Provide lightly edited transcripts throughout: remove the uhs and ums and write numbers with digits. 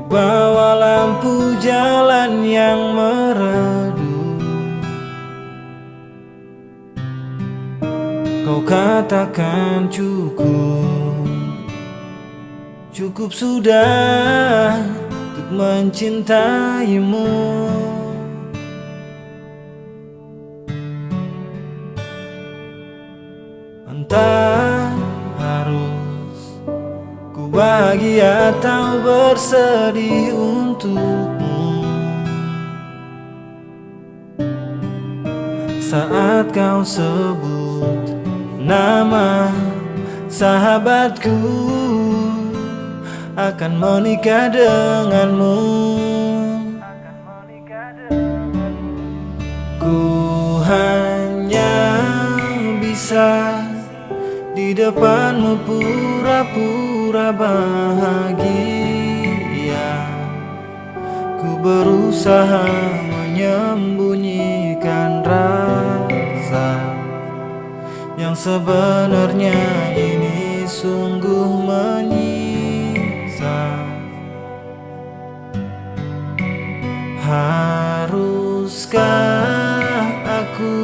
bawah lampu jalan yang meredup, kau katakan cukup, cukup sudah untuk mencintaimu. Entah harus ku bahagia atau bersedih untukmu. Saat kau sebut nama sahabatku, akan menikah denganmu. Ku hanya bisa di depanmu pura-pura bahagia. Ku berusaha menyembunyikan rasa yang sebenarnya ini sungguh menyiksa. Haruskah aku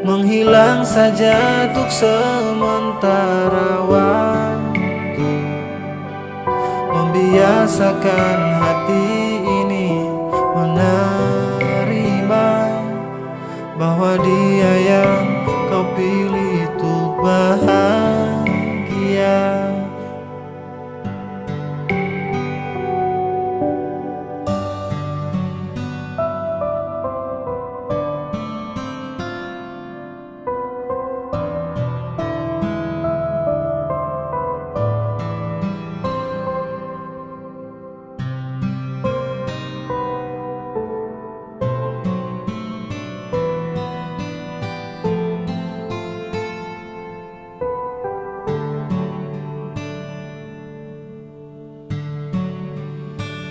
menghilang saja untuk sementara waktu, membiasakan hati ini menerima bahwa dia yang kau pilih untuk bahagia.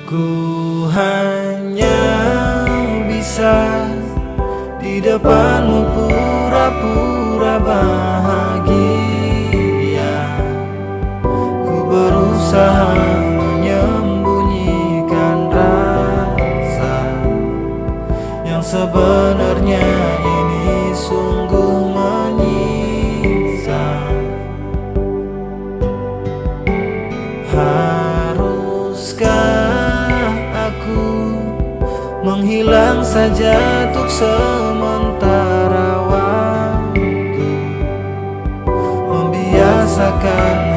Ku hanya bisa di depanmu pura-pura bahagia. Ku berusaha menyembunyikan rasa yang sebenarnya ini sungguh menyiksa. Haruskah menghilang saja untuk sementara waktu, membiasakan